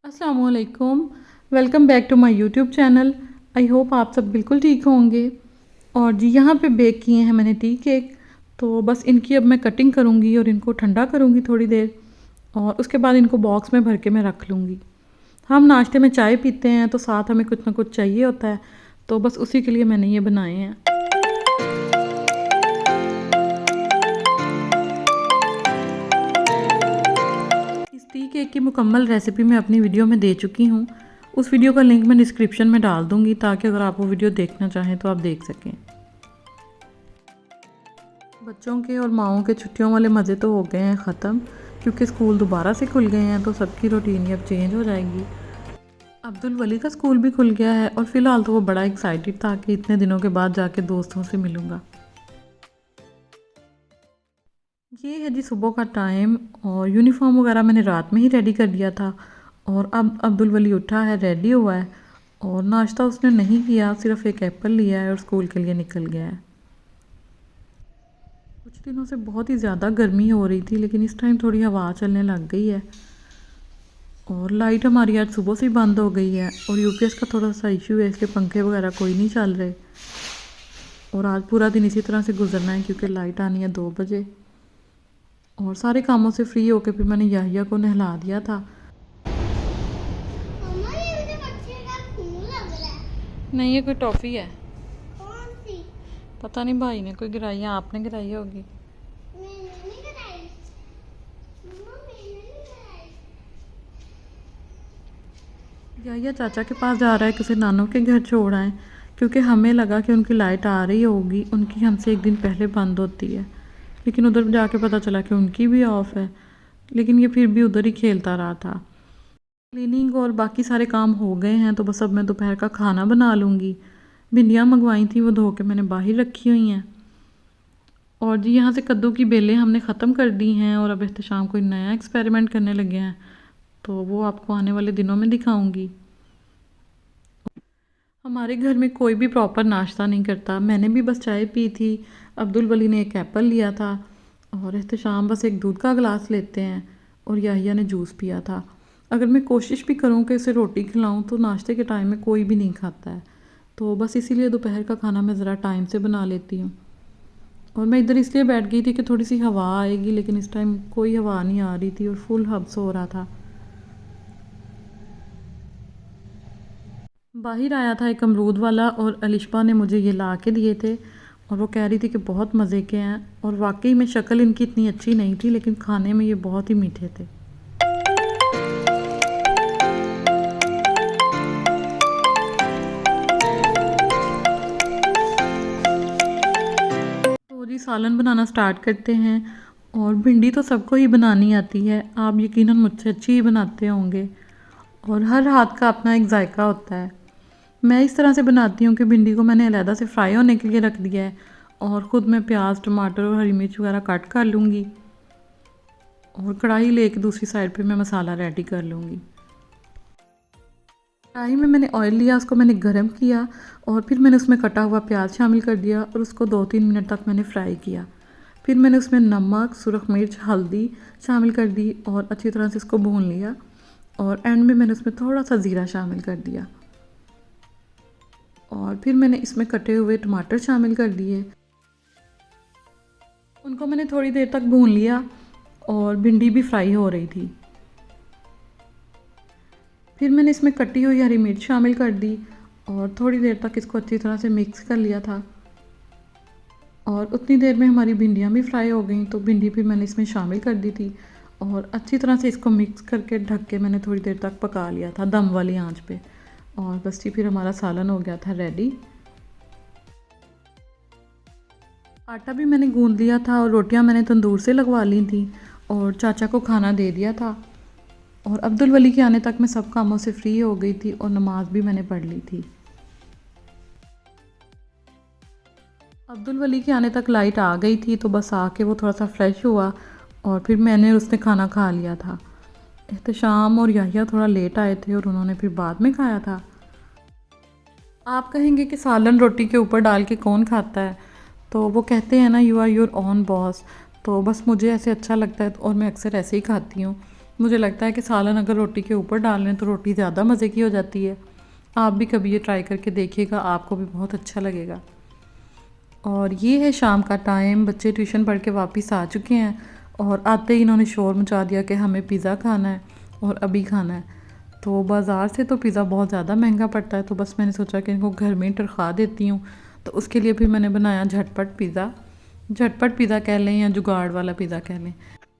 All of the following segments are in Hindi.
अस्सलामुअलैकुम। Welcome back to my YouTube channel. I hope आप सब बिल्कुल ठीक होंगे। और जी यहाँ पे बेक किए हैं मैंने टी केक। तो बस इनकी अब मैं कटिंग करूँगी और इनको ठंडा करूँगी थोड़ी देर, और उसके बाद इनको बॉक्स में भर के मैं रख लूँगी। हम नाश्ते में चाय पीते हैं तो साथ हमें कुछ ना कुछ चाहिए होता है, तो बस उसी के लिए मैंने ये बनाए हैं। टी केक की मुकम्मल रेसिपी मैं अपनी वीडियो में दे चुकी हूँ। उस वीडियो का लिंक मैं डिस्क्रिप्शन में डाल दूँगी ताकि अगर आप वो वीडियो देखना चाहें तो आप देख सकें। बच्चों के और माओं के छुट्टियों वाले मज़े तो हो गए हैं ख़त्म, क्योंकि स्कूल दोबारा से खुल गए हैं तो सबकी रूटीन अब चेंज हो जाएगी। अब्दुल वली का स्कूल भी खुल गया है और फ़िलहाल तो वो बड़ा एक्साइटेड था कि इतने दिनों के बाद जाके दोस्तों से मिलूँगा। ये है जी सुबह का टाइम, और यूनिफॉर्म वगैरह मैंने रात में ही रेडी कर दिया था। और अब अब्दुल वली उठा है, रेडी हुआ है, और नाश्ता उसने नहीं किया, सिर्फ एक एप्पल लिया है और स्कूल के लिए निकल गया है। कुछ दिनों से बहुत ही ज़्यादा गर्मी हो रही थी, लेकिन इस टाइम थोड़ी हवा चलने लग गई है। और लाइट हमारी आज सुबह से ही बंद हो गई है, और यूपीएस का थोड़ा सा इशू है, इसलिए पंखे वगैरह कोई नहीं चल रहे। और आज पूरा दिन इसी तरह से गुजरना है क्योंकि लाइट आनी है 2 बजे। और सारे कामों से फ्री होकर फिर मैंने याहिया को नहला दिया था। मम्मा ये मुझे बच्चे का खून लग रहा है। नहीं, ये कोई टॉफ़ी है। कौन सी? पता नहीं, भाई ने कोई गिराई है, आपने गिराई होगी। मैंने नहीं कराई। मम्मा मैंने नहीं कराई। याहिया चाचा के पास जा रहा है, किसी नानों के घर छोड़ आए, क्योंकि हमें लगा कि उनकी लाइट आ रही होगी। उनकी हमसे एक दिन पहले बंद होती है, लेकिन उधर जाके पता चला कि उनकी भी ऑफ है। लेकिन ये फिर भी उधर ही खेलता रहा था। क्लीनिंग और बाकी सारे काम हो गए हैं, तो बस अब मैं दोपहर का खाना बना लूँगी। भिंडियाँ मंगवाई थी, वो धो के मैंने बाहर रखी हुई हैं। और जी यहाँ से कद्दू की बेलें हमने ख़त्म कर दी हैं, और अब एहतशाम कोई नया एक्सपेरिमेंट करने लगे हैं, तो वो आपको आने वाले दिनों में दिखाऊंगी। हमारे घर में कोई भी प्रॉपर नाश्ता नहीं करता। मैंने भी बस चाय पी थी, अब्दुल वली ने एक एप्पल लिया था, और एहतशाम बस एक दूध का गिलास लेते हैं, और याहिया ने जूस पिया था। अगर मैं कोशिश भी करूं कि इसे रोटी खिलाऊं तो नाश्ते के टाइम में कोई भी नहीं खाता है, तो बस इसीलिए दोपहर का खाना मैं ज़रा टाइम से बना लेती हूँ। और मैं इधर इसलिए बैठ गई थी कि थोड़ी सी हवा आएगी, लेकिन इस टाइम कोई हवा नहीं आ रही थी और फुल हब्स हो रहा था। बाहर आया था एक अमरूद वाला, और अलिशबा ने मुझे ये ला के दिए थे, और वो कह रही थी कि बहुत मज़े के हैं। और वाकई में शक्ल इनकी इतनी अच्छी नहीं थी, लेकिन खाने में ये बहुत ही मीठे थे। तो जी सालन बनाना स्टार्ट करते हैं। और भिंडी तो सबको ही बनानी आती है, आप यकीनन मुझसे अच्छी ही बनाते होंगे, और हर हाथ का अपना एक जायका होता है। मैं इस तरह से बनाती हूँ कि भिंडी को मैंने अलहदा से फ्राई होने के लिए रख दिया है, और ख़ुद मैं प्याज, टमाटर और हरी मिर्च वगैरह कट कर लूँगी, और कढ़ाई लेके दूसरी साइड पे मैं मसाला रेडी कर लूँगी। कढ़ाई में मैंने ऑयल लिया, उसको मैंने गरम किया, और फिर मैंने उसमें कटा हुआ प्याज शामिल कर दिया, और उसको 2-3 मिनट तक मैंने फ्राई किया। फिर मैंने उसमें नमक, सुरख मिर्च, हल्दी शामिल कर दी, और अच्छी तरह से इसको भून लिया। और एंड में मैंने उसमें थोड़ा सा ज़ीरा शामिल कर दिया, और फिर मैंने इसमें कटे हुए टमाटर शामिल कर दिए। उनको मैंने थोड़ी देर तक भून लिया, और भिंडी भी फ्राई हो रही थी। फिर मैंने इसमें कटी हुई हरी मिर्च शामिल कर दी, और थोड़ी देर तक इसको अच्छी तरह से मिक्स कर लिया था। और उतनी देर में हमारी भिंडियाँ भी फ्राई हो गई, तो भिंडी फिर मैंने इसमें शामिल कर दी थी, और अच्छी तरह से इसको मिक्स करके ढक के मैंने थोड़ी देर तक पका लिया था दम वाली आंच पे। और बस जी फिर हमारा सालन हो गया था रेडी। आटा भी मैंने गूंद लिया था, और रोटियां मैंने तंदूर से लगवा ली थी, और चाचा को खाना दे दिया था। और अब्दुल वली के आने तक मैं सब कामों से फ्री हो गई थी, और नमाज भी मैंने पढ़ ली थी। अब्दुल वली के आने तक लाइट आ गई थी, तो बस आके वो थोड़ा सा फ्रेश हुआ, और फिर मैंने उसने खाना खा लिया था। एहतशाम और याहिया थोड़ा लेट आए थे, और उन्होंने फिर बाद में खाया था। आप कहेंगे कि सालन रोटी के ऊपर डाल के कौन खाता है, तो वो कहते हैं ना, you are your own boss. तो बस मुझे ऐसे अच्छा लगता है, और मैं अक्सर ऐसे ही खाती हूँ। मुझे लगता है कि सालन अगर रोटी के ऊपर डाल लें तो रोटी ज़्यादा मज़े की हो जाती है। आप भी कभी ये ट्राई करके देखिएगा, आपको भी बहुत अच्छा लगेगा। और ये है शाम का टाइम, बच्चे ट्यूशन पढ़ के वापस आ चुके हैं और आते ही इन्होंने शोर मचा दिया कि हमें पिज़्ज़ा खाना है और अभी खाना है। तो बाज़ार से तो पिज़्ज़ा बहुत ज़्यादा महंगा पड़ता है, तो बस मैंने सोचा कि इनको घर में ही टरखा देती हूँ। तो उसके लिए फिर मैंने बनाया झटपट पिज़्ज़ा। झटपट पिज़्ज़ा कह लें या जुगाड़ वाला पिज़्ज़ा कह लें।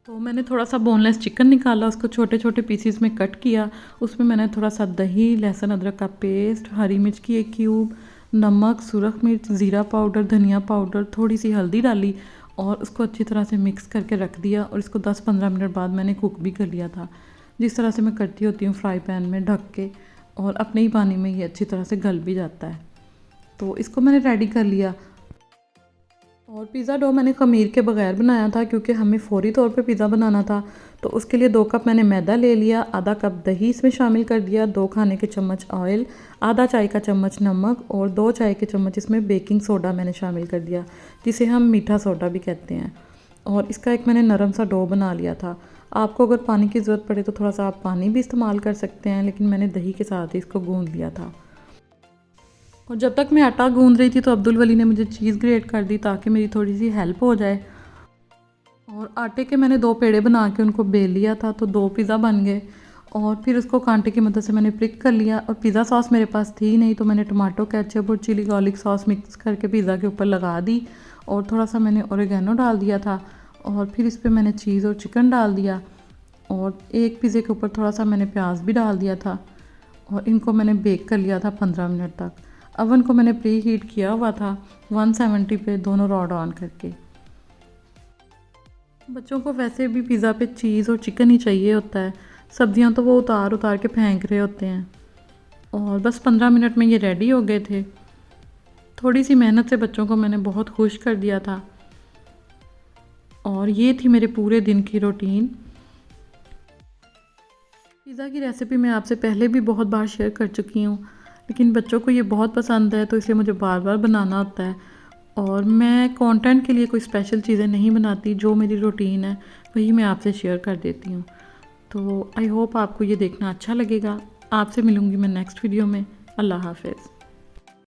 तो मैंने थोड़ा सा बोनलेस चिकन निकाला, उसको छोटे छोटे पीसीस में कट किया। उसमें मैंने थोड़ा सा दही, लहसुन अदरक का पेस्ट, हरी मिर्च की एक क्यूब, नमक, सुरख मिर्च, ज़ीरा पाउडर, धनिया पाउडर, थोड़ी सी हल्दी डाली और उसको अच्छी तरह से मिक्स करके रख दिया। और इसको 10-15 मिनट बाद मैंने कुक भी कर लिया था, जिस तरह से मैं करती होती हूँ फ्राई पैन में ढक के, और अपने ही पानी में ये अच्छी तरह से गल भी जाता है। तो इसको मैंने रेडी कर लिया। और पिज़्ज़ा डो मैंने ख़मीर के बगैर बनाया था क्योंकि हमें फ़ौरी तौर पे पिज़्ज़ा बनाना था। तो उसके लिए 2 कप मैंने मैदा ले लिया, आधा कप दही इसमें शामिल कर दिया, 2 खाने के चम्मच ऑयल, आधा चाय का चम्मच नमक और 2 चाय के चम्मच इसमें बेकिंग सोडा मैंने शामिल कर दिया, जिसे हम मीठा सोडा भी कहते हैं। और इसका एक मैंने नरम सा डो बना लिया था। आपको अगर पानी की ज़रूरत पड़े तो थोड़ा सा आप पानी भी इस्तेमाल कर सकते हैं, लेकिन मैंने दही के साथ ही इसको गूँध लिया था। और जब तक मैं आटा गूंद रही थी तो अब्दुल वली ने मुझे चीज़ ग्रेट कर दी ताकि मेरी थोड़ी सी हेल्प हो जाए। और आटे के मैंने 2 पेड़े बना के उनको बेल लिया था, तो 2 पिज़्ज़ा बन गए। और फिर उसको कांटे की मदद से मैंने प्रिक कर लिया। और पिज़्ज़ा सॉस मेरे पास थी नहीं, तो मैंने टमाटो केचप और चिली गार्लिक सॉस मिक्स करके पिज़्ज़ा के ऊपर लगा दी। और थोड़ा सा मैंने ओरिगेनो डाल दिया था। और फिर इस पर मैंने चीज़ और चिकन डाल दिया। और एक पिज़्ज़े के ऊपर थोड़ा सा मैंने प्याज भी डाल दिया था। और इनको मैंने बेक कर लिया था 15 मिनट तक। अवन को मैंने प्री हीट किया हुआ था 170 पे, दोनों रॉड ऑन करके। बच्चों को वैसे भी पिज़्ज़ा पे चीज़ और चिकन ही चाहिए होता है, सब्जियां तो वो उतार उतार के फेंक रहे होते हैं। और बस 15 मिनट में ये रेडी हो गए थे। थोड़ी सी मेहनत से बच्चों को मैंने बहुत खुश कर दिया था। और ये थी मेरे पूरे दिन की रूटीन। पिज़्ज़ा की रेसिपी मैं आपसे पहले भी बहुत बार शेयर कर चुकी हूँ, लेकिन बच्चों को ये बहुत पसंद है, तो इसलिए मुझे बार बार बनाना होता है। और मैं कंटेंट के लिए कोई स्पेशल चीज़ें नहीं बनाती, जो मेरी रूटीन है वही मैं आपसे शेयर कर देती हूँ। तो आई होप आपको ये देखना अच्छा लगेगा। आपसे मिलूँगी मैं नेक्स्ट वीडियो में। अल्लाह हाफ़िज़।